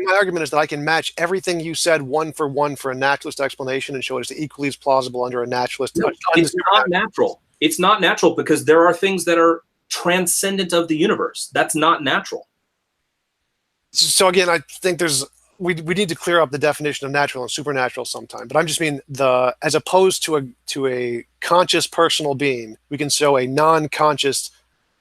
my argument is that I can match everything you said one for a naturalist explanation and show it as equally as plausible under a naturalist. No, it's not natural. It's not natural because there are things that are transcendent of the universe. That's not natural. So again, I think we need to clear up the definition of natural and supernatural sometime. But I'm just mean as opposed to a conscious personal being, we can show a non-conscious,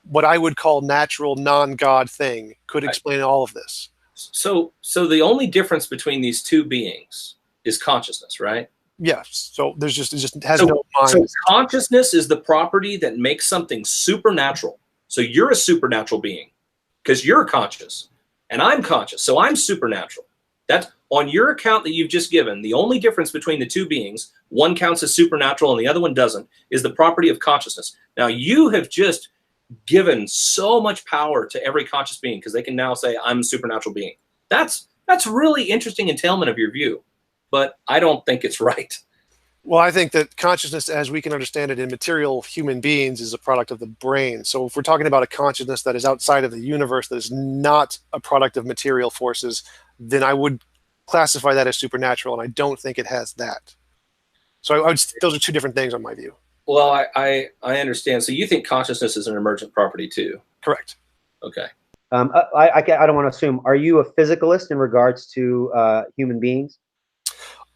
what I would call natural non-God thing could explain all of this. So the only difference between these two beings is consciousness, right? Yes. So it just has no mind. So consciousness is the property that makes something supernatural. So you're a supernatural being because you're conscious and I'm conscious. So I'm supernatural. That's on your account that you've just given. The only difference between the two beings, one counts as supernatural and the other one doesn't, is the property of consciousness. Now you have just given so much power to every conscious being because they can now say, I'm a supernatural being. That's really interesting entailment of your view, but I don't think it's right. Well, I think that consciousness, as we can understand it in material human beings, is a product of the brain. So if we're talking about a consciousness that is outside of the universe, that is not a product of material forces, then I would classify that as supernatural, and I don't think it has that. So those are two different things on my view. Well, I understand. So you think consciousness is an emergent property too? Correct. Okay. I don't want to assume. Are you a physicalist in regards to human beings?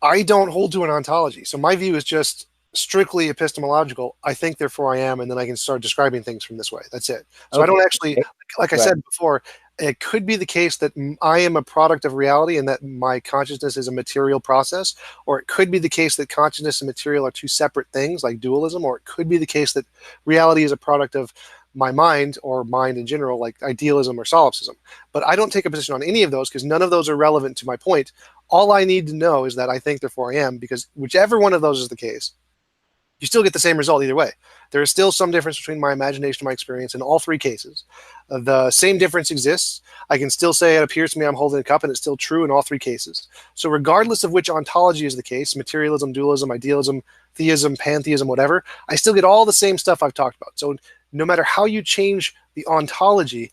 I don't hold to an ontology. So my view is just strictly epistemological. I think, therefore I am, and then I can start describing things from this way. That's it. So okay. I don't actually, like I said before, it could be the case that I am a product of reality and that my consciousness is a material process, or it could be the case that consciousness and material are two separate things, like dualism, or it could be the case that reality is a product of my mind, or mind in general, like idealism or solipsism. But I don't take a position on any of those because none of those are relevant to my point. All I need to know is that I think, therefore I am, because whichever one of those is the case, you still get the same result either way. There is still some difference between my imagination and my experience in all three cases. The same difference exists. I can still say it appears to me I'm holding a cup, and it's still true in all three cases. So regardless of which ontology is the case, materialism, dualism, idealism, theism, pantheism, whatever, I still get all the same stuff I've talked about. So no matter how you change the ontology,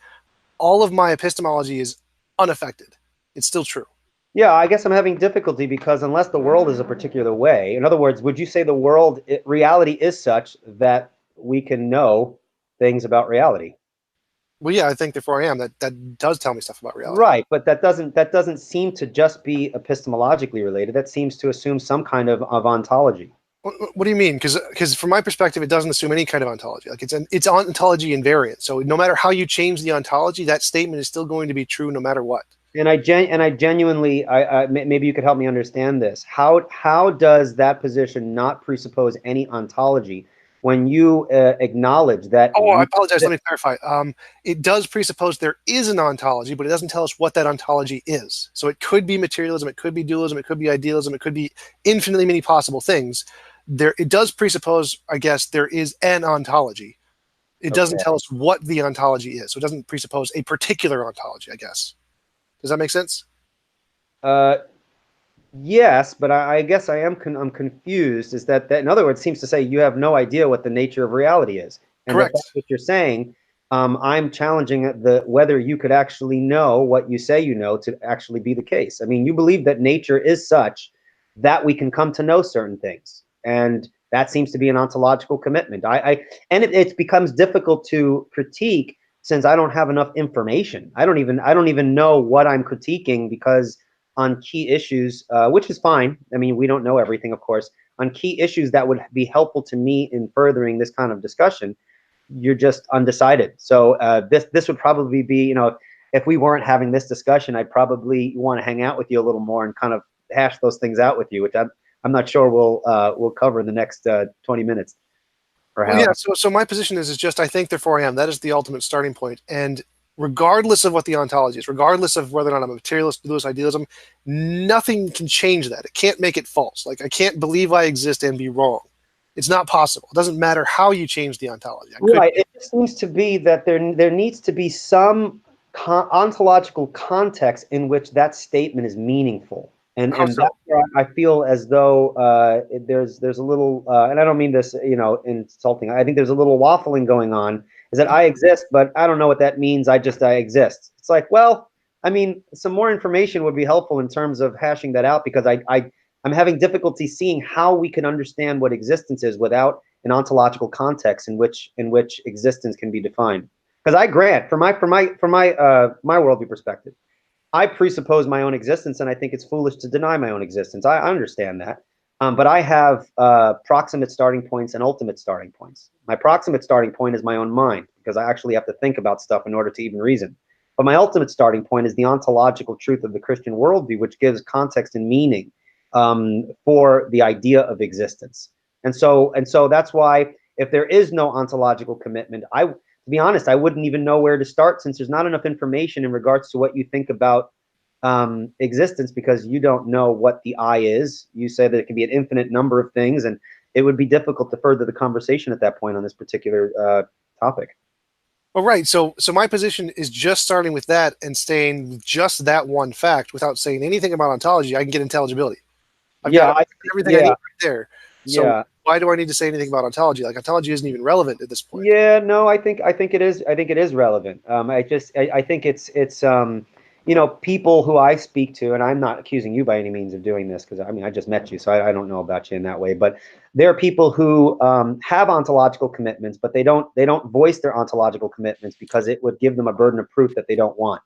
all of my epistemology is unaffected. It's still true. Yeah, I guess I'm having difficulty because unless the world is a particular way, in other words, would you say the world, reality is such that we can know things about reality? Well, yeah, I think, therefore I am. That does tell me stuff about reality. Right, but that doesn't seem to just be epistemologically related. That seems to assume some kind of ontology. What do you mean? Because from my perspective, it doesn't assume any kind of ontology. Like it's ontology invariant. So no matter how you change the ontology, that statement is still going to be true no matter what. And I genuinely, maybe you could help me understand this. How does that position not presuppose any ontology when you acknowledge that? Oh, I apologize. Let me clarify. It does presuppose there is an ontology, but it doesn't tell us what that ontology is. So it could be materialism, it could be dualism, it could be idealism, it could be infinitely many possible things. It does presuppose, I guess, there is an ontology. It doesn't tell us what the ontology is. So it doesn't presuppose a particular ontology, I guess. Does that make sense? Yes, but I guess I'm confused. Is that in other words, seems to say you have no idea what the nature of reality is. And correct. That's what you're saying. I'm challenging whether you could actually know what you say you know to actually be the case. I mean, you believe that nature is such that we can come to know certain things, and that seems to be an ontological commitment. And it becomes difficult to critique since I don't have enough information. I don't even know what I'm critiquing because on key issues, which is fine. I mean, we don't know everything, of course. On key issues that would be helpful to me in furthering this kind of discussion, you're just undecided. So this would probably be, if we weren't having this discussion, I'd probably want to hang out with you a little more and kind of hash those things out with you, which I'm not sure we'll cover in the next 20 minutes. Well, yeah. So my position is just I think, therefore I am. That is the ultimate starting point. And regardless of what the ontology is, regardless of whether or not I'm a materialist, dualist, idealism, nothing can change that. It can't make it false. Like I can't believe I exist and be wrong. It's not possible. It doesn't matter how you change the ontology. Right. It seems to be that there needs to be some ontological context in which that statement is meaningful. And that's where I feel as though there's a little, and I don't mean this, insulting. I think there's a little waffling going on. Is that I exist, but I don't know what that means. I exist. It's like, well, I mean, some more information would be helpful in terms of hashing that out, because I'm having difficulty seeing how we can understand what existence is without an ontological context in which existence can be defined. Because I grant, from my worldview perspective, I presuppose my own existence, and I think it's foolish to deny my own existence. I understand that. But I have proximate starting points and ultimate starting points. My proximate starting point is my own mind, because I actually have to think about stuff in order to even reason. But my ultimate starting point is the ontological truth of the Christian worldview, which gives context and meaning for the idea of existence. And so that's why, if there is no ontological commitment, to be honest, I wouldn't even know where to start, since there's not enough information in regards to what you think about existence, because you don't know what the I is. You say that it can be an infinite number of things, and it would be difficult to further the conversation at that point on this particular topic. Well, right. So my position is just starting with that and staying with just that one fact without saying anything about ontology. I can get intelligibility. I've got everything I need right there. So why do I need to say anything about ontology? Like, ontology isn't even relevant at this point. Yeah, no, I think it is. I think it is relevant. I think it's you know, people who I speak to, and I'm not accusing you by any means of doing this, because I mean, I just met you, so I don't know about you in that way. But there are people who have ontological commitments, but they don't voice their ontological commitments because it would give them a burden of proof that they don't want.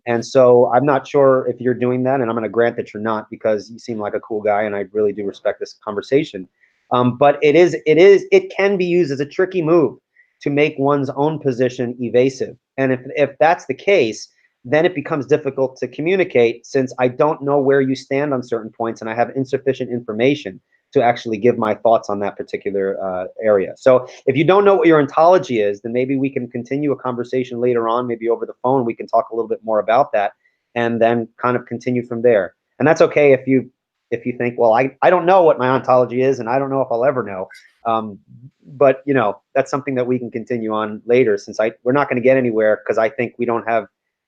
And so I'm not sure if you're doing that, and I'm going to grant that you're not, because you seem like a cool guy, and I really do respect this conversation. But it can be used as a tricky move to make one's own position evasive. And if that's the case, then it becomes difficult to communicate, since I don't know where you stand on certain points, and I have insufficient information to actually give my thoughts on that particular area. So if you don't know what your ontology is, then maybe we can continue a conversation later on, maybe over the phone. We can talk a little bit more about that, and then kind of continue from there. And that's okay if you think, well, I don't know what my ontology is, and I don't know if I'll ever know. But you know, that's something that we can continue on later, since we're not going to get anywhere, because I think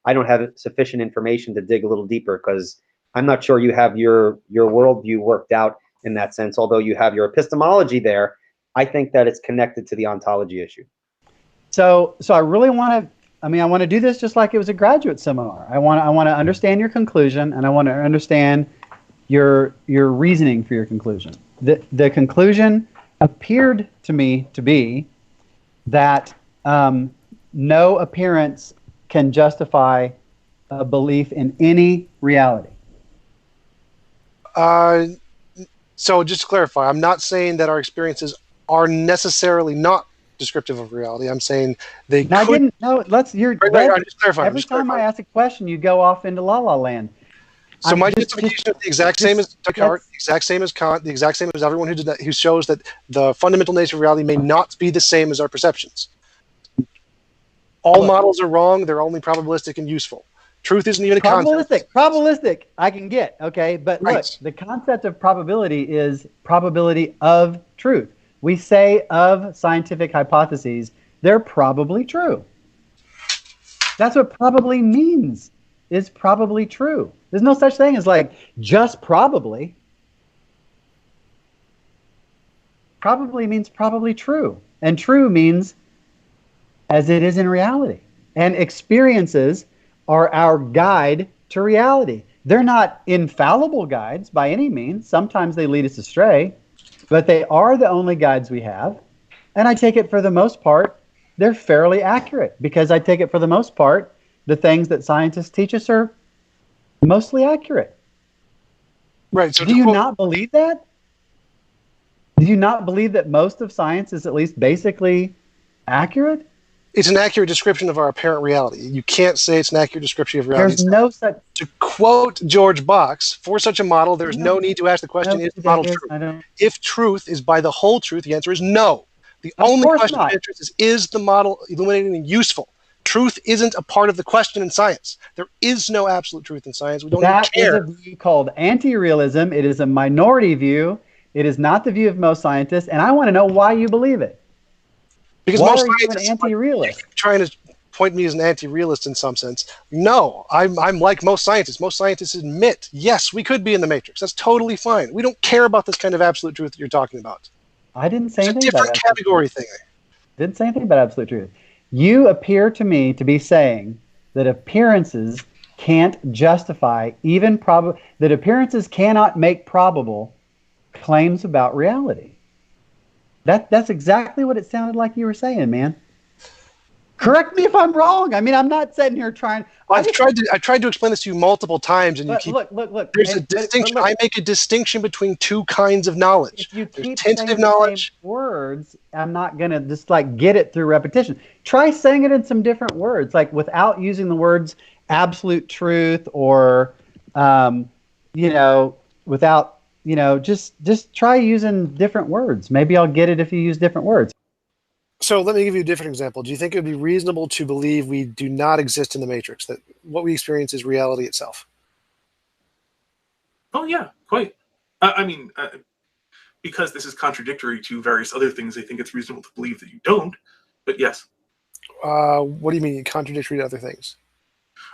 I don't have sufficient information to dig a little deeper, because I'm not sure you have your worldview worked out in that sense. Although you have your epistemology there, I think that it's connected to the ontology issue. So I really want to. I mean, I want to do this just like it was a graduate seminar. I want to understand your conclusion, and I want to understand your reasoning for your conclusion. The conclusion appeared to me to be that no appearance can justify a belief in any reality. So just to clarify, I'm not saying that our experiences are necessarily not descriptive of reality. I'm saying they could. I didn't. No, I'm just clarifying. Every time I ask a question, you go off into la la land. So my justification is the exact same as Descartes, the exact same as Kant, the exact same as everyone who did that, who shows that the fundamental nature of reality may not be the same as our perceptions. All models are wrong. They're only probabilistic and useful. Truth isn't even a concept. Probabilistic, I can get, okay? But look, the concept of probability is probability of truth. We say of scientific hypotheses, they're probably true. That's what probably means, is probably true. There's no such thing as like just probably. Probably means probably true. And true means as it is in reality. And experiences are our guide to reality. They're not infallible guides by any means. Sometimes they lead us astray, but they are the only guides we have. And I take it for the most part, they're fairly accurate, because I take it for the most part, the things that scientists teach us are mostly accurate. Right. So do you not believe that? Do you not believe that most of science is at least basically accurate? It's an accurate description of our apparent reality. You can't say it's an accurate description of reality. There's no such. To quote George Box, for such a model, there is no need to ask the question, is the model true? If truth is by the whole truth, the answer is no. The only question of interest is the model illuminating and useful? Truth isn't a part of the question in science. There is no absolute truth in science. We don't even care. That is a view called anti-realism. It is a minority view. It is not the view of most scientists, and I want to know why you believe it. Because why most are you scientists an anti-realist? Trying to point me as an anti-realist in some sense. No, I'm like most scientists. Most scientists admit, yes, we could be in the matrix. That's totally fine. We don't care about this kind of absolute truth that you're talking about. I didn't say anything about it. It's a different category thing. Didn't say anything about absolute truth. You appear to me to be saying that appearances can't justify that appearances cannot make probable claims about reality. That's exactly what it sounded like you were saying, man. Correct me if I'm wrong. I mean, I'm not sitting here trying. I've tried to explain this to you multiple times, and you keep look. There's a distinction. I make a distinction between two kinds of knowledge. If you There's keep tentative saying knowledge. the same words, I'm not gonna just like get it through repetition. Try saying it in some different words, like without using the words absolute truth or, without, just try using different words. Maybe I'll get it if you use different words. So let me give you a different example. Do you think it would be reasonable to believe we do not exist in the matrix, that what we experience is reality itself? Oh, yeah, quite. Because this is contradictory to various other things, I think it's reasonable to believe that you don't, but yes. What do you mean contradictory to other things?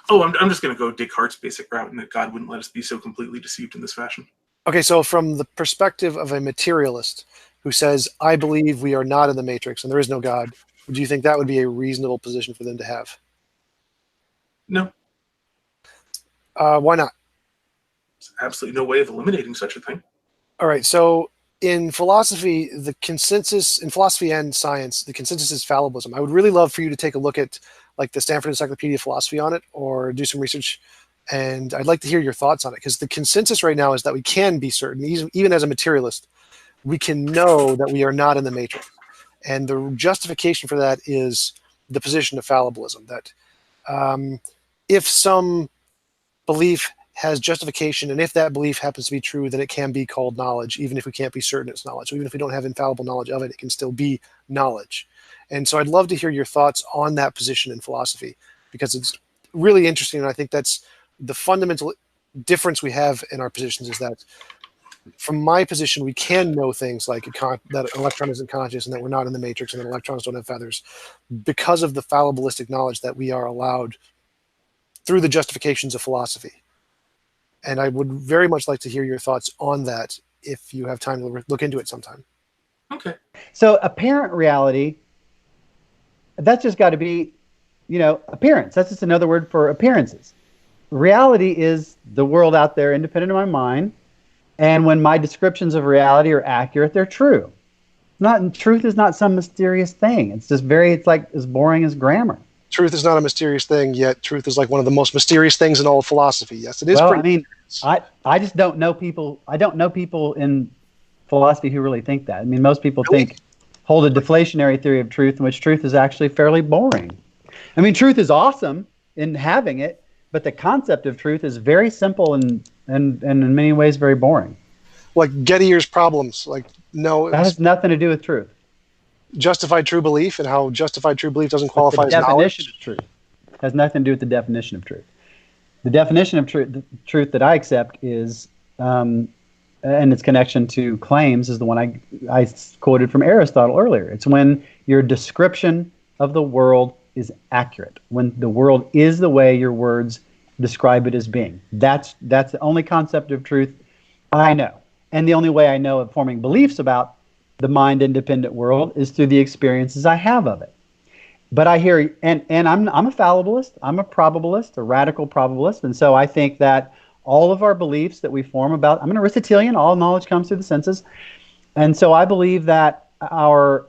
Oh, I'm just going to go Descartes' basic route, and that God wouldn't let us be so completely deceived in this fashion. Okay, so from the perspective of a materialist who says, I believe we are not in the matrix and there is no God, do you think that would be a reasonable position for them to have? No. Why not? There's absolutely no way of eliminating such a thing. All right, so in philosophy, the consensus, in philosophy and science, the consensus is fallibilism. I would really love for you to take a look at like the Stanford Encyclopedia of Philosophy on it, or do some research, and I'd like to hear your thoughts on it, because the consensus right now is that we can be certain, even as a materialist, we can know that we are not in the matrix. And the justification for that is the position of fallibilism, that if some belief has justification, and if that belief happens to be true, then it can be called knowledge, even if we can't be certain it's knowledge. So even if we don't have infallible knowledge of it, it can still be knowledge. And so I'd love to hear your thoughts on that position in philosophy, because it's really interesting, and I think that's the fundamental difference we have in our positions, is that from my position, we can know things like that an electron isn't conscious and that we're not in the matrix and that electrons don't have feathers, because of the fallibilistic knowledge that we are allowed through the justifications of philosophy. And I would very much like to hear your thoughts on that if you have time to look into it sometime. Okay. So apparent reality, that's just got to be, appearance. That's just another word for appearances. Reality is the world out there independent of my mind. And when my descriptions of reality are accurate, they're true. Truth is not some mysterious thing. It's just it's like as boring as grammar. Truth is not a mysterious thing, yet truth is like one of the most mysterious things in all of philosophy. Yes, it is. Well, I just don't know people. I don't know people in philosophy who really think that. I mean, most people hold a deflationary theory of truth, in which truth is actually fairly boring. I mean, truth is awesome in having it, but the concept of truth is very simple and in many ways very boring. Like Getier's problems, that has nothing to do with truth. Justified true belief, and how justified true belief doesn't qualify as knowledge. The definition of truth has nothing to do with the definition of truth. The definition of truth that I accept is, and its connection to claims, is the one I quoted from Aristotle earlier. It's when your description of the world is accurate, when the world is the way your words describe it as being. That's the only concept of truth I know. And the only way I know of forming beliefs about the mind-independent world is through the experiences I have of it. But I hear, and I'm a fallibilist, I'm a probabilist, a radical probabilist, and so I think that all of our beliefs that we form about, I'm an Aristotelian, all knowledge comes through the senses, and so I believe that our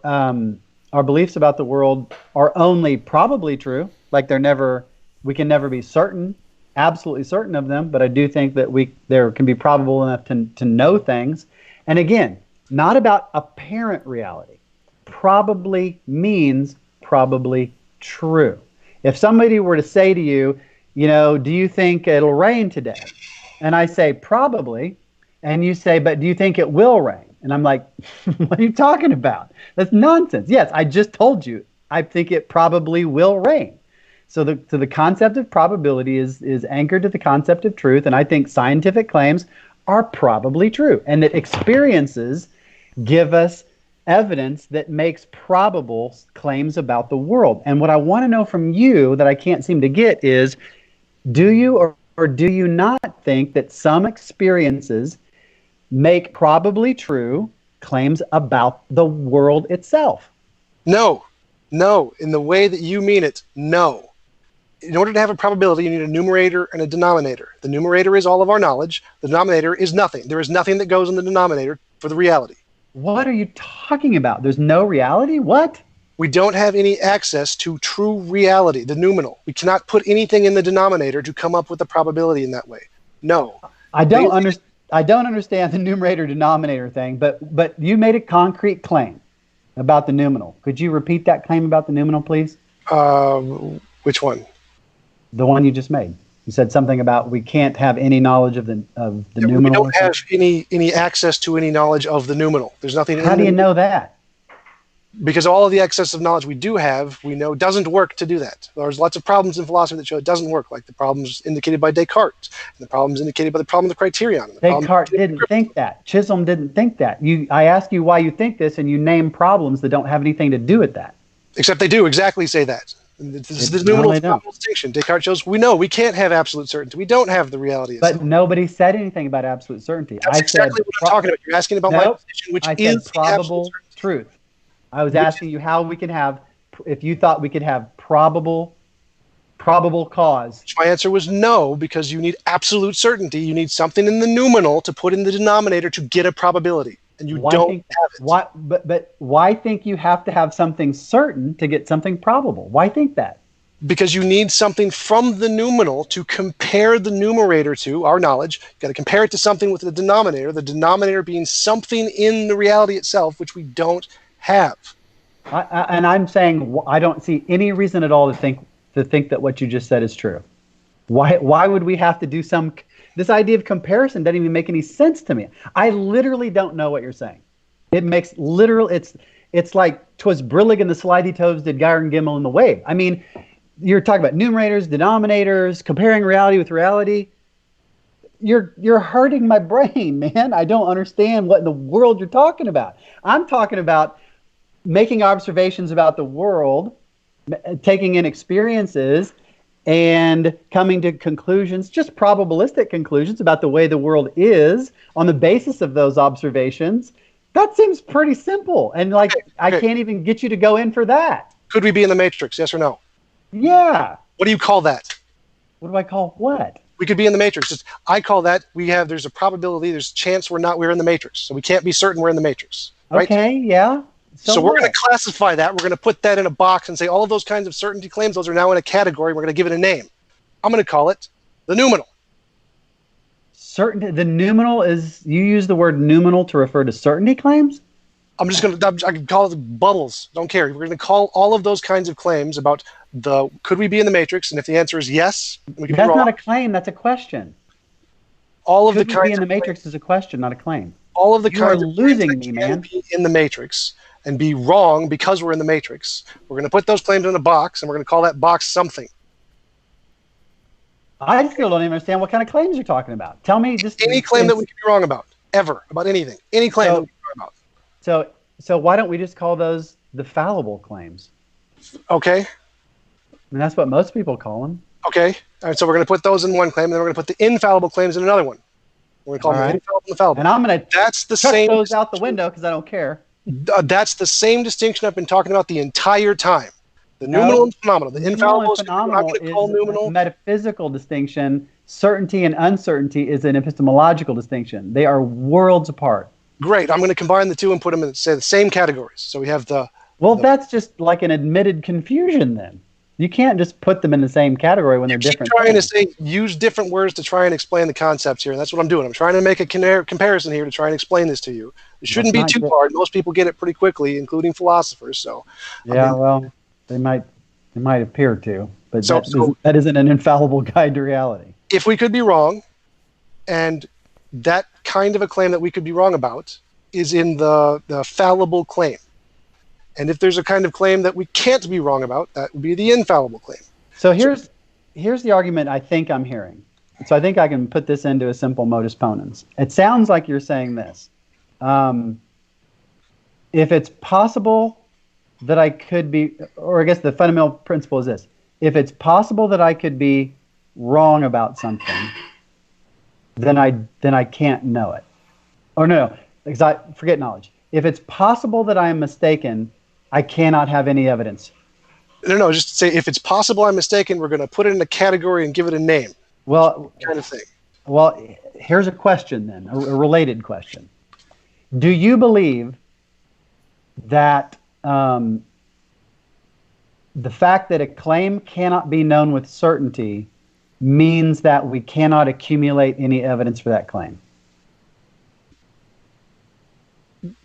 beliefs about the world are only probably true, like we can never be certain, absolutely certain of them, but I do think that there can be probable enough to know things. And again, not about apparent reality. Probably means probably true. If somebody were to say to you, do you think it'll rain today? And I say probably, and you say, but do you think it will rain? And I'm like, what are you talking about? That's nonsense. Yes, I just told you, I think it probably will rain. So the concept of probability is anchored to the concept of truth, and I think scientific claims are probably true, and that experiences give us evidence that makes probable claims about the world. And what I want to know from you that I can't seem to get is, do you or do you not think that some experiences make probably true claims about the world itself? No. In the way that you mean it, no. in order to have a probability, you need a numerator and a denominator. The numerator is all of our knowledge. The denominator is nothing. There is nothing that goes in the denominator for the reality. What are you talking about? There's no reality? What? We don't have any access to true reality, the noumenal. We cannot put anything in the denominator to come up with a probability in that way. No. I don't understand the numerator denominator thing, but you made a concrete claim about the noumenal. Could you repeat that claim about the noumenal, please? Which one? The one you just made. You said something about we can't have any knowledge of the noumenal. We don't have any access to any knowledge of the noumenal. There's nothing. How do you know that? Because all of the excess of knowledge we do have, we know doesn't work to do that. There's lots of problems in philosophy that show it doesn't work, like the problems indicated by Descartes, and the problems indicated by the problem of the criterion. Descartes didn't think that. Chisholm didn't think that. I asked you why you think this, and you name problems that don't have anything to do with that. Except they do exactly say that. This is the noumenal distinction. Descartes shows we can't have absolute certainty. We don't have the reality. But nobody said anything about absolute certainty. That's exactly what I'm talking about. You're asking about my position, which is probable truth. I was asking you how we can have, if you thought we could have probable cause. My answer was no, because you need absolute certainty. You need something in the noumenal to put in the denominator to get a probability, and you don't have it. But why think you have to have something certain to get something probable? Why think that? Because you need something from the noumenal to compare the numerator to, our knowledge. You've got to compare it to something with the denominator being something in the reality itself, which we don't have. And I'm saying I don't see any reason at all to think that what you just said is true. Why would we have to do this idea of comparison doesn't even make any sense to me. I literally don't know what you're saying. It makes it's like 'twas brillig and the slithy toves did gyre and gimel in the wave. I mean, you're talking about numerators, denominators, comparing reality with reality. You're hurting my brain, man. I don't understand what in the world you're talking about. I'm talking about making observations about the world, taking in experiences, and coming to conclusions, just probabilistic conclusions about the way the world is on the basis of those observations. That seems pretty simple. And I can't even get you to go in for that. Could we be in the matrix? Yes or no? Yeah. What do you call that? What do I call what? We could be in the matrix. I call that there's a probability, there's a chance we're in the matrix. So we can't be certain we're in the matrix. Right? Okay, yeah. So we're going to classify that. We're going to put that in a box and say all of those kinds of certainty claims, those are now in a category. We're going to give it a name. I'm going to call it the noumenal. Certainty. The noumenal is, you use the word noumenal to refer to certainty claims? I can call it bubbles. Don't care. We're going to call all of those kinds of claims about could we be in the matrix? And if the answer is yes, we could be wrong. That's not a claim. That's a question. Could we be in the matrix is a question, not a claim. All of the kinds of losing me, man. Be in the matrix and be wrong because we're in the matrix. We're going to put those claims in a box, and we're going to call that box something. I still don't even understand what kind of claims you're talking about. Tell me just any claim that we could be wrong about, ever, about anything. Any claim that we could be wrong about. So why don't we just call those the fallible claims? Okay. And that's what most people call them. Okay. All right, so we're going to put those in one claim, and then we're going to put the infallible claims in another one. We're going to call them the infallible and the fallible. And I'm going to chuck those out the window because I don't care. That's the same distinction I've been talking about the entire time. The noumenal and phenomenal. The infallible is a metaphysical distinction. Certainty and uncertainty is an epistemological distinction. They are worlds apart. Great. I'm going to combine the two and put them in, say, the same categories. So we have that's just like an admitted confusion then. You can't just put them in the same category when they're different. I'm trying to say use different words to try and explain the concepts here. And that's what I'm doing. I'm trying to make a comparison here to try and explain this to you. It shouldn't be too hard. Most people get it pretty quickly, including philosophers. So well, they might appear to, but that isn't an infallible guide to reality. If we could be wrong, and that kind of a claim that we could be wrong about is in the fallible claim. And if there's a kind of claim that we can't be wrong about, that would be the infallible claim. So here's the argument I think I'm hearing. So I think I can put this into a simple modus ponens. It sounds like you're saying this. If it's possible that I could be, or I guess the fundamental principle is this. If it's possible that I could be wrong about something, then I can't know it. Or no, forget knowledge. If it's possible that I am mistaken, I cannot have any evidence. No, just say if it's possible I'm mistaken, we're going to put it in a category and give it a name. Well, kind of thing. Well, here's a question then, a related question. Do you believe that the fact that a claim cannot be known with certainty means that we cannot accumulate any evidence for that claim?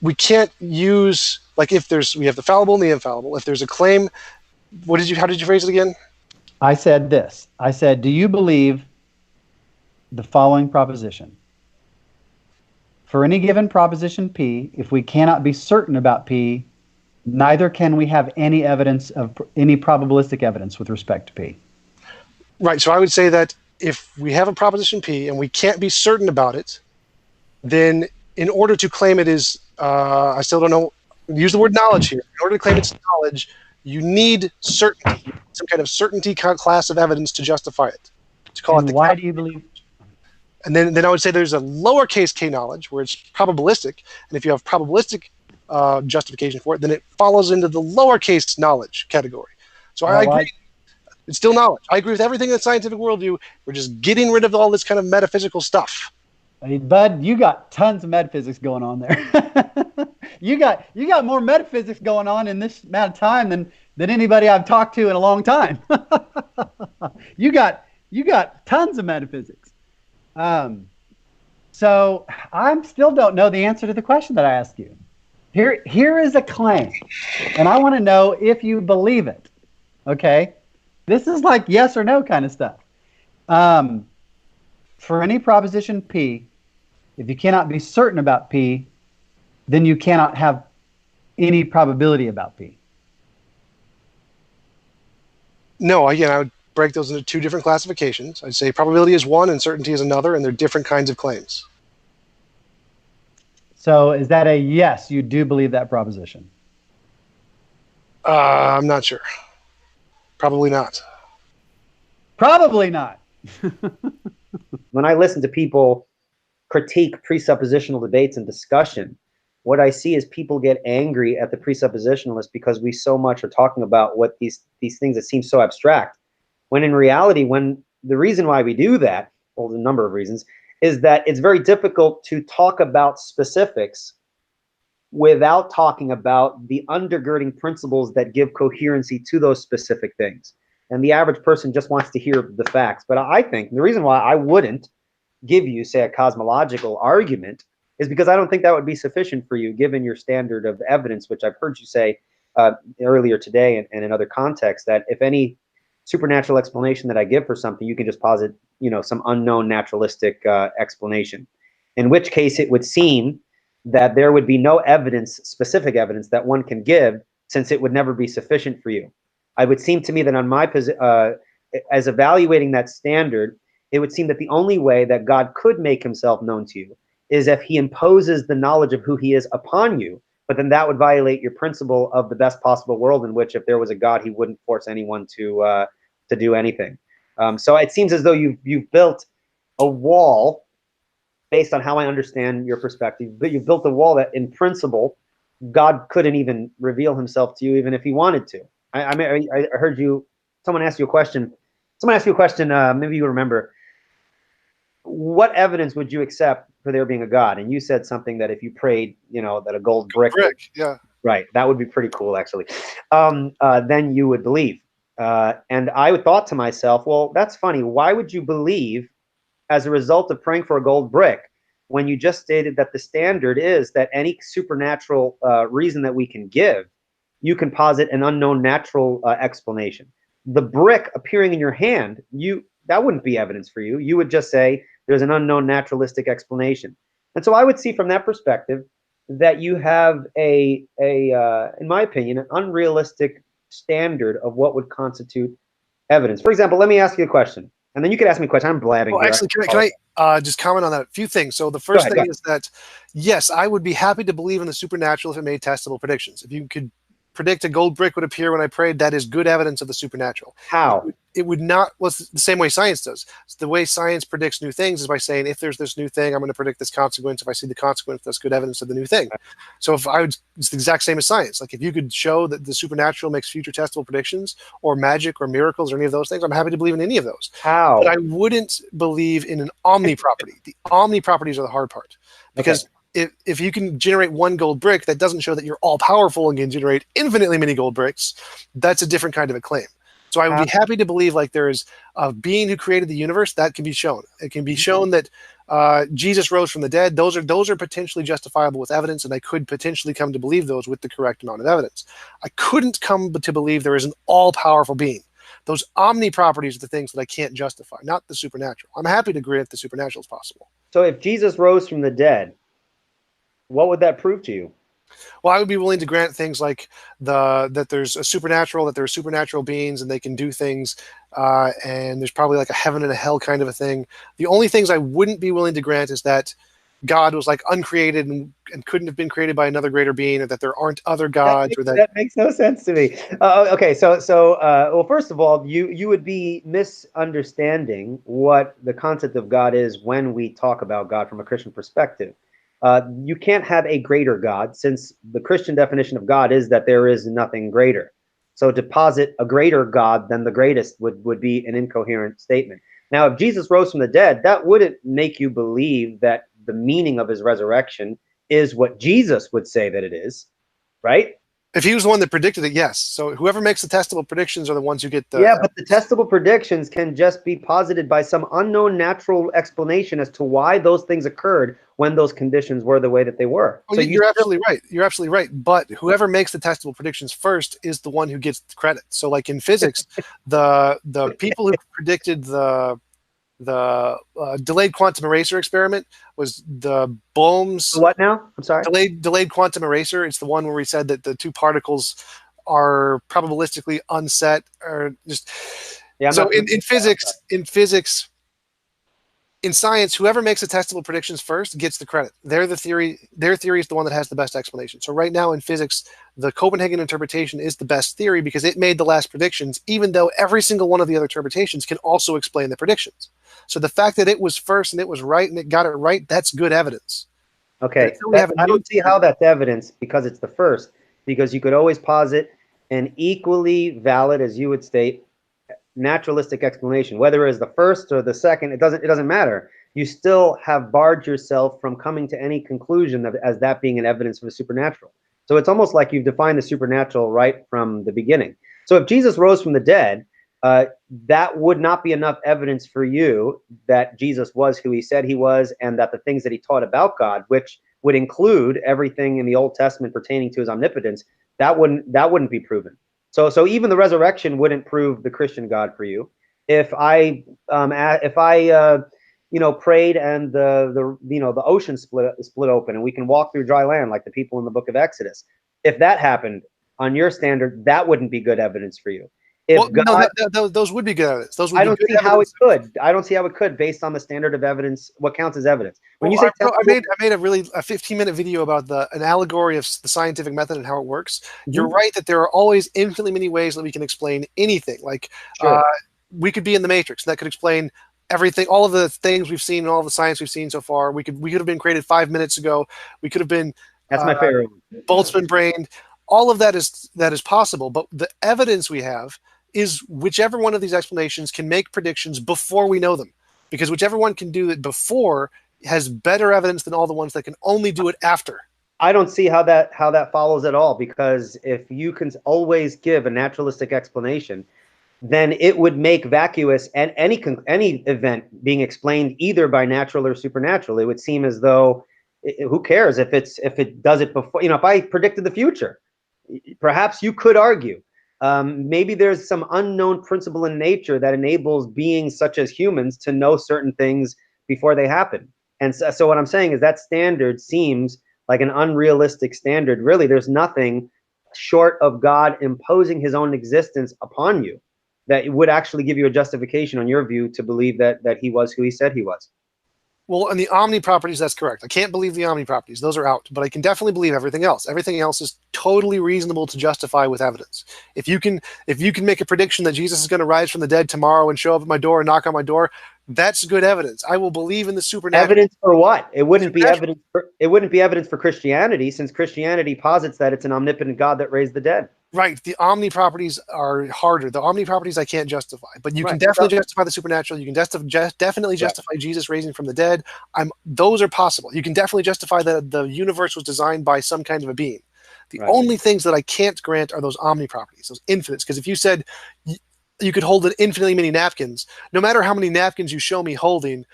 We can't use, like, we have the fallible and the infallible. If there's a claim, how did you phrase it again? I said this. I said, do you believe the following proposition? For any given proposition P, if we cannot be certain about P, neither can we have any evidence of any probabilistic evidence with respect to P. Right. So I would say that if we have a proposition P and we can't be certain about it, then in order to claim it is, I still don't know, use the word knowledge here. In order to claim it's knowledge, you need certainty, some kind of certainty class of evidence to justify it. To call and it the why do you believe? And then I would say there's a lowercase k knowledge where it's probabilistic, and if you have probabilistic justification for it, then it follows into the lowercase knowledge category. So I agree. It's still knowledge. I agree with everything in the scientific worldview. We're just getting rid of all this kind of metaphysical stuff. Hey, Bud, you got tons of metaphysics going on there. you got more metaphysics going on in this amount of time than anybody I've talked to in a long time. you got tons of metaphysics. So I still don't know the answer to the question that I asked you. Here is a claim, and I want to know if you believe it. Okay, this is like yes or no kind of stuff. For any proposition P, if you cannot be certain about P, then you cannot have any probability about P. No, again, I would break those into two different classifications. I'd say probability is one and certainty is another, and they're different kinds of claims. So is that a yes, you do believe that proposition? I'm not sure. Probably not. Probably not. When I listen to people critique presuppositional debates and discussion, what I see is people get angry at the presuppositionalists because we so much are talking about what these things that seem so abstract. When in reality, when the reason why we do that, well, there's a number of reasons, is that it's very difficult to talk about specifics without talking about the undergirding principles that give coherency to those specific things. And the average person just wants to hear the facts. But I think the reason why I wouldn't give you, say, a cosmological argument is because I don't think that would be sufficient for you, given your standard of evidence, which I've heard you say earlier today and in other contexts, that if any supernatural explanation that I give for something, you can just posit, some unknown naturalistic explanation. In which case, it would seem that there would be no evidence, specific evidence, that one can give, since it would never be sufficient for you. I would seem to me that on my as evaluating that standard, it would seem that the only way that God could make himself known to you is if he imposes the knowledge of who he is upon you, but then that would violate your principle of the best possible world, in which if there was a God, he wouldn't force anyone to do anything. So it seems as though you've built a wall based on how I understand your perspective, but you've built a wall that in principle, God couldn't even reveal himself to you even if he wanted to. I heard someone asked you a question. Maybe you remember. What evidence would you accept for there being a God? And you said something that if you prayed, that a gold brick, yeah, right, that would be pretty cool, actually. Then you would believe. And I thought to myself, well, that's funny. Why would you believe as a result of praying for a gold brick when you just stated that the standard is that any supernatural reason that we can give, you can posit an unknown natural explanation? The brick appearing in your hand, that wouldn't be evidence for you. You would just say there's an unknown naturalistic explanation. And so I would see from that perspective that you have in my opinion, an unrealistic standard of what would constitute evidence. For example, let me ask you a question, and then you could ask me a question. I'm blabbing. Well, actually, can I just comment on that? A few things. So the first thing is that, yes, I would be happy to believe in the supernatural if it made testable predictions. If you could predict a gold brick would appear when I prayed, that is good evidence of the supernatural. How? It would not. Well, it's the same way science does. It's the way science predicts new things is by saying, if there's this new thing, I'm going to predict this consequence. If I see the consequence, that's good evidence of the new thing. So if I would, it's the exact same as science. Like if you could show that the supernatural makes future testable predictions, or magic, or miracles, or any of those things, I'm happy to believe in any of those. How? But I wouldn't believe in an omni property. The omni properties are the hard part, because if you can generate one gold brick, that doesn't show that you're all powerful and can generate infinitely many gold bricks. That's a different kind of a claim. So I would be happy to believe like there is a being who created the universe. That can be shown. It can be shown that Jesus rose from the dead. Those are potentially justifiable with evidence, and I could potentially come to believe those with the correct amount of evidence. I couldn't come to believe there is an all-powerful being. Those omni properties are the things that I can't justify, not the supernatural. I'm happy to grant the supernatural is possible. So if Jesus rose from the dead, what would that prove to you? Well, I would be willing to grant things like that there's a supernatural, that there are supernatural beings and they can do things, and there's probably like a heaven and a hell kind of a thing. The only things I wouldn't be willing to grant is that God was like uncreated and couldn't have been created by another greater being, or that there aren't other gods. That makes no sense to me. Okay, so well, first of all, you would be misunderstanding what the concept of God is when we talk about God from a Christian perspective. You can't have a greater God, since the Christian definition of God is that there is nothing greater. So to posit a greater God than the greatest would be an incoherent statement. Now, if Jesus rose from the dead, that wouldn't make you believe that the meaning of his resurrection is what Jesus would say that it is, right? If he was the one that predicted it, yes. So whoever makes the testable predictions are the ones who get the... Yeah, but the testable predictions can just be posited by some unknown natural explanation as to why those things occurred when those conditions were the way that they were. Oh, so you're absolutely right. You're absolutely right. But whoever makes the testable predictions first is the one who gets the credit. So like in physics, the people who predicted the delayed quantum eraser experiment was the Bohm's... What now? I'm sorry. Delayed quantum eraser. It's the one where we said that the two particles are probabilistically unset, or just... Yeah. So in physics, in science, whoever makes the testable predictions first gets the credit. Their theory is the one that has the best explanation. So right now in physics, the Copenhagen interpretation is the best theory because it made the last predictions, even though every single one of the other interpretations can also explain the predictions. So the fact that it was first and it was right and it got it right, that's good evidence. Okay, I don't see how that's evidence because it's the first, because you could always posit an equally valid, as you would state, naturalistic explanation. Whether it is the first or the second, it doesn't matter. You still have barred yourself from coming to any conclusion as that being an evidence of the supernatural. So it's almost like you've defined the supernatural right from the beginning. So if Jesus rose from the dead, that would not be enough evidence for you that Jesus was who he said he was, and that the things that he taught about God, which would include everything in the Old Testament pertaining to his omnipotence, that wouldn't be proven. So even the resurrection wouldn't prove the Christian God for you. If I prayed and the ocean split open and we can walk through dry land like the people in the book of Exodus, if that happened on your standard, that wouldn't be good evidence for you. Those would be good evidence. Those would I don't see how it could. I don't see how it could, based on the standard of evidence. What counts as evidence? When you say I made a 15-minute video about an allegory of the scientific method and how it works. Mm-hmm. You're right that there are always infinitely many ways that we can explain anything. Like we could be in the Matrix, and that could explain everything, all of the things we've seen, and all of the science we've seen so far. We could have been created 5 minutes ago. We could have been. That's my favorite. Boltzmann brained. All of that is possible, but the evidence we have is whichever one of these explanations can make predictions before we know them, because whichever one can do it before has better evidence than all the ones that can only do it after. I don't see how that follows at all, because if you can always give a naturalistic explanation, then it would make vacuous and any event being explained either by natural or supernatural. It would seem as though who cares if it does it before? If I predicted the future, perhaps you could argue. Maybe there's some unknown principle in nature that enables beings such as humans to know certain things before they happen. And so what I'm saying is that standard seems like an unrealistic standard. Really, there's nothing short of God imposing his own existence upon you that would actually give you a justification on your view to believe that he was who he said he was. Well, and the omni properties, that's correct. I can't believe the omni properties; those are out. But I can definitely believe everything else. Everything else is totally reasonable to justify with evidence. If you can make a prediction that Jesus is going to rise from the dead tomorrow and show up at my door and knock on my door, that's good evidence. I will believe in the supernatural. Evidence for what? It wouldn't be evidence. It wouldn't be evidence for Christianity, since Christianity posits that it's an omnipotent God that raised the dead. Right. The omni properties are harder. The omni properties I can't justify, but you can definitely justify the supernatural. You can definitely justify Jesus raising from the dead. Those are possible. You can definitely justify that the universe was designed by some kind of a being. The only things that I can't grant are those omni properties, those infinites. Because if you said you could hold infinitely many napkins, no matter how many napkins you show me holding,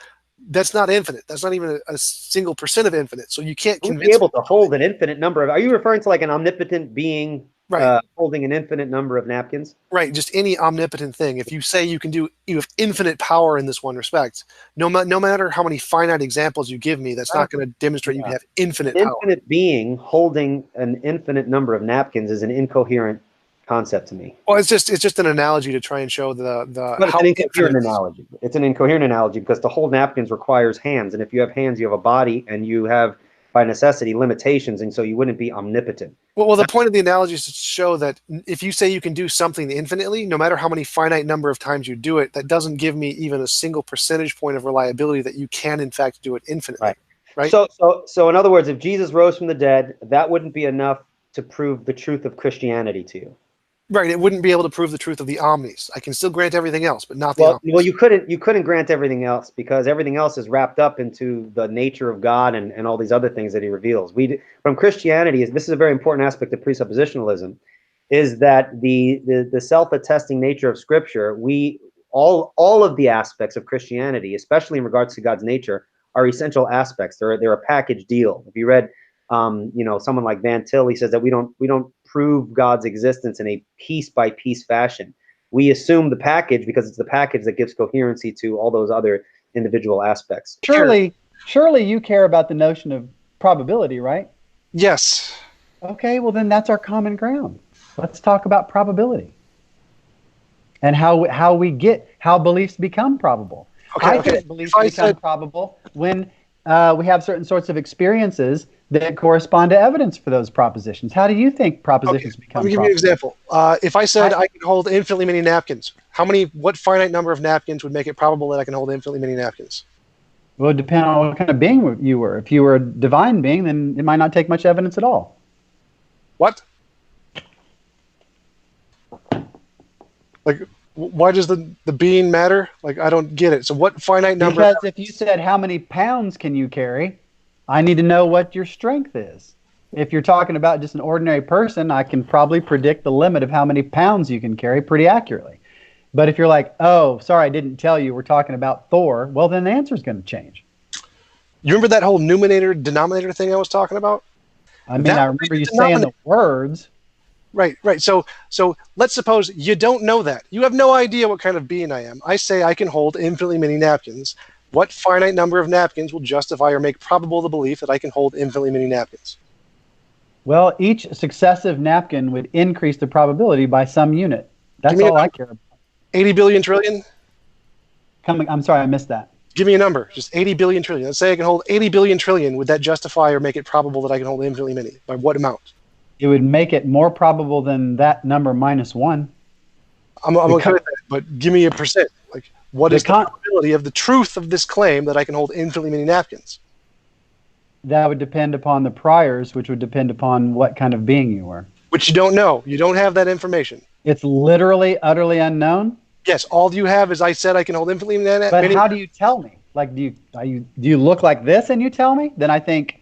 that's not infinite. That's not even a single % of infinite. So you can't convince be able to hold an infinite number of. Are you referring to like an omnipotent being? Right. Holding an infinite number of napkins. Right, just any omnipotent thing. If you say you have infinite power in this one respect, no matter how many finite examples you give me, that's not going to demonstrate you can have infinite power. Infinite being holding an infinite number of napkins is an incoherent concept to me. Well, it's just an analogy to try and show the But it's an incoherent analogy. It's an incoherent analogy because to hold napkins requires hands, and if you have hands, you have a body, and you have, by necessity, limitations, and so you wouldn't be omnipotent. Well, the point of the analogy is to show that if you say you can do something infinitely, no matter how many finite number of times you do it, that doesn't give me even a single percentage point of reliability that you can, in fact, do it infinitely. Right? So in other words, if Jesus rose from the dead, that wouldn't be enough to prove the truth of Christianity to you. Right, it wouldn't be able to prove the truth of the omnis. I can still grant everything else, but not the omnis. Well, you couldn't grant everything else because everything else is wrapped up into the nature of God and all these other things that he reveals. From Christianity, this is a very important aspect of presuppositionalism, is that the self-attesting nature of Scripture, all of the aspects of Christianity, especially in regards to God's nature, are essential aspects. They're a package deal. If you read someone like Van Til, he says that we don't prove God's existence in a piece-by-piece fashion. We assume the package because it's the package that gives coherency to all those other individual aspects. Surely you care about the notion of probability, right? Yes. Okay, well then that's our common ground. Let's talk about probability and how beliefs become probable. I think beliefs become probable when we have certain sorts of experiences that correspond to evidence for those propositions. How do you think propositions become probable? Let me give you an example. If I said I can hold infinitely many napkins, what finite number of napkins would make it probable that I can hold infinitely many napkins? Well, it would depend on what kind of being you were. If you were a divine being, then it might not take much evidence at all. What? Like, why does the being matter? Like, I don't get it. So what finite number? Because if you said, how many pounds can you carry? I need to know what your strength is. If you're talking about just an ordinary person, I can probably predict the limit of how many pounds you can carry pretty accurately. But if you're like, oh, sorry, I didn't tell you, we're talking about Thor, well, then the answer is going to change. You remember that whole numerator-denominator thing I was talking about? I mean, I remember you saying the words. Right. So let's suppose you don't know that. You have no idea what kind of being I am. I say I can hold infinitely many napkins. What finite number of napkins will justify or make probable the belief that I can hold infinitely many napkins? Well, each successive napkin would increase the probability by some unit. That's all I care about. 80 billion trillion? I'm sorry, I missed that. Give me a number. Just 80 billion trillion. Let's say I can hold 80 billion trillion. Would that justify or make it probable that I can hold infinitely many? By what amount? It would make it more probable than that number -1. I'm okay with that, but give me a percent. Like, what is the probability of the truth of this claim that I can hold infinitely many napkins? That would depend upon the priors, which would depend upon what kind of being you were. Which you don't know. You don't have that information. It's literally, utterly unknown? Yes, all you have is I said I can hold infinitely many. But how do you tell me? Like, do you look like this and you tell me? Then I think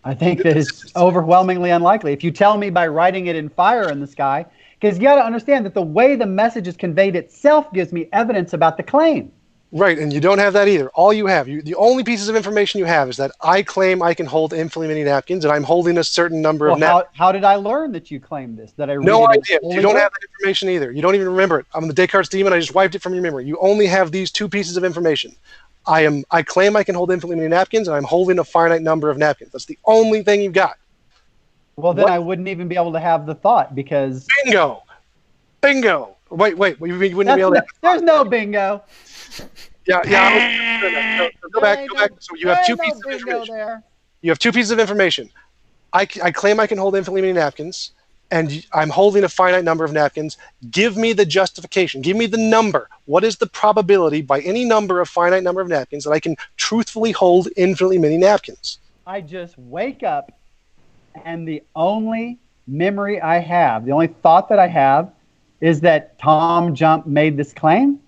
that is overwhelmingly unlikely. If you tell me by writing it in fire in the sky, because you got to understand that the way the message is conveyed itself gives me evidence about the claim. Right, and you don't have that either. All you have, the only pieces of information you have is that I claim I can hold infinitely many napkins, and I'm holding a certain number of napkins. How did I learn that you claim this? That I read no it idea. You don't have that information either. You don't even remember it. I'm the Descartes demon. I just wiped it from your memory. You only have these two pieces of information. I claim I can hold infinitely many napkins, and I'm holding a finite number of napkins. That's the only thing you've got. Well, then I wouldn't even be able to have the thought because... Bingo! Wait. You wouldn't be able to... There's no bingo. Yeah. So go back. So you have two pieces of information. There. You have two pieces of information. I claim I can hold infinitely many napkins, and I'm holding a finite number of napkins. Give me the justification. Give me the number. What is the probability by any number of finite number of napkins that I can truthfully hold infinitely many napkins? I just wake up, and the only memory I have, the only thought that I have, is that Tom Jump made this claim.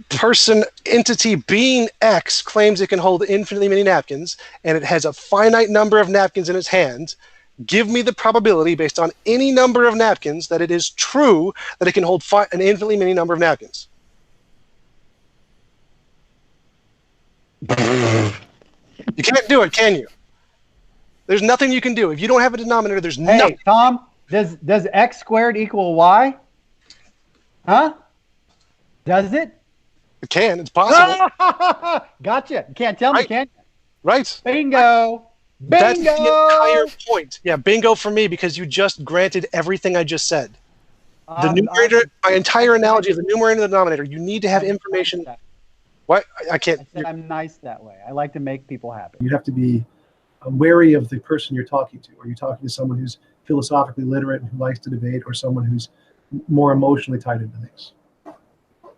Person, entity, being X claims it can hold infinitely many napkins, and it has a finite number of napkins in its hand. Give me the probability based on any number of napkins that it is true that it can hold an infinitely many number of napkins. You can't do it, can you? There's nothing you can do. If you don't have a denominator, there's nothing. Hey, Tom, does X squared equal Y? Huh? Does it? It can. It's possible. Gotcha. You can't tell me, can you? Right. Bingo. That's the entire point. Yeah, bingo for me, because you just granted everything I just said. The numerator, my entire analogy is the numerator and the denominator. You need to have information. What? I can't. I said I'm nice that way. I like to make people happy. You have to be wary of the person you're talking to. Are you talking to someone who's philosophically literate and who likes to debate, or someone who's more emotionally tied into things?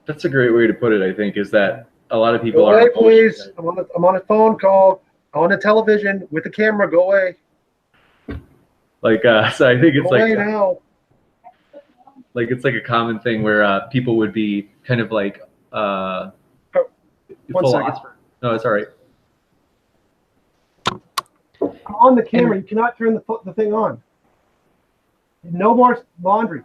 That's a great way to put it, I think, is that a lot of people Go away, please. I'm on a phone call, on a television, with a camera. Go away. Like, so I think it's Go away now. Like it's like a common thing where people would be kind of like, One second. No, it's all right. I'm on the camera. You cannot turn the thing on. No more laundry.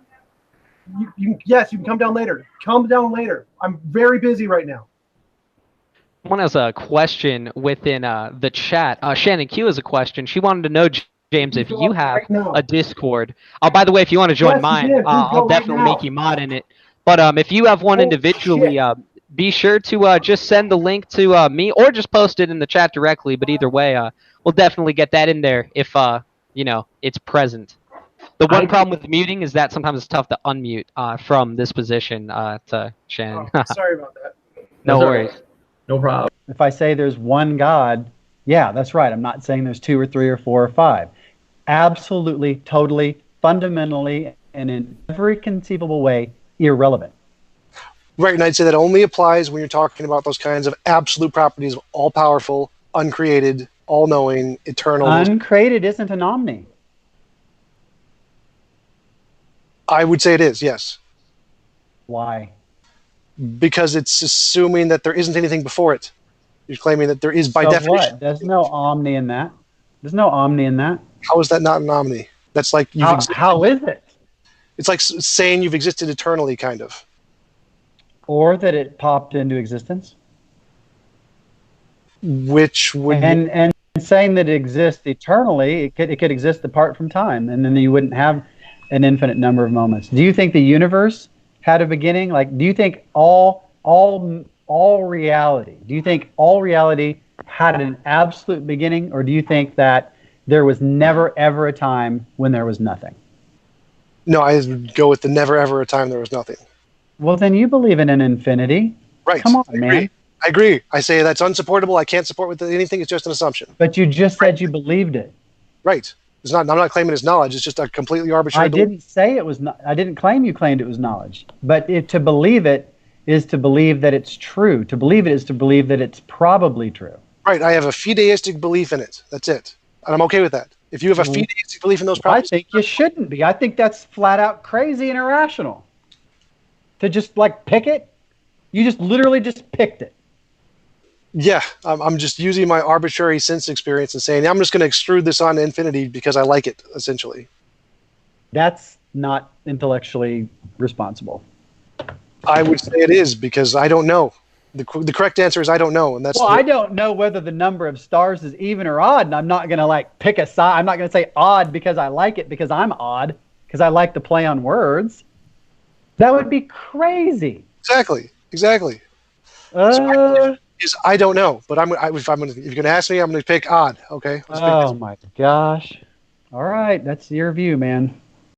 Yes, you can come down later. Come down later. I'm very busy right now. Someone has a question within the chat. Shannon Q has a question. She wanted to know, James, if you have a Discord. Oh, by the way, if you want to join mine, I'll definitely make you mod in it. But if you have one individually, be sure to just send the link to me, or just post it in the chat directly. But either way, we'll definitely get that in there if you know, it's present. The one problem with muting is that sometimes it's tough to unmute from this position to Shannon. Oh, sorry about that. No worries. No problem. If I say there's one God, yeah, that's right. I'm not saying there's 2 or 3 or 4 or 5. Absolutely, totally, fundamentally, and in every conceivable way, irrelevant. Right, and I'd say that only applies when you're talking about those kinds of absolute properties of all-powerful, uncreated, all-knowing, eternal. Uncreated isn't an omni. I would say it is, yes. Why? Because it's assuming that there isn't anything before it. You're claiming that there is by definition. What? There's no omni in that. There's no omni in that. How is that not an omni? That's like how is it? It's like saying you've existed eternally, kind of. Or that it popped into existence. Which would and saying that it exists eternally, it could exist apart from time, and then you wouldn't have an infinite number of moments. Do you think the universe had a beginning? Like, do you think all reality? Do you think all reality had an absolute beginning, or do you think that there was never ever a time when there was nothing? No, I would go with the never ever a time there was nothing. Well, then you believe in an infinity. Right. Come on, man. I agree. I say that's unsupportable. I can't support with anything. It's just an assumption. But you just said you believed it. Right. It's not. I'm not claiming it's knowledge. It's just a completely arbitrary. I didn't say it was not. I didn't claim you claimed it was knowledge. But to believe it is to believe that it's true. To believe it is to believe that it's probably true. Right. I have a fideistic belief in it. That's it. And I'm okay with that. If you have a fideistic belief in those properties, I think you shouldn't be. I think that's flat out crazy and irrational. To just like pick it, you just literally just picked it. Yeah, I'm just using my arbitrary sense experience and saying, I'm just going to extrude this on to infinity because I like it, essentially. That's not intellectually responsible. I would say it is, because I don't know. The correct answer is I don't know. And that's I don't know whether the number of stars is even or odd, and I'm not going to like pick a side. I'm not going to say odd because I like it because I'm odd, because I like to play on words. That would be crazy. Exactly. Is I don't know, but if you're going to ask me, I'm going to pick odd. Okay. Oh my gosh! All right, that's your view, man.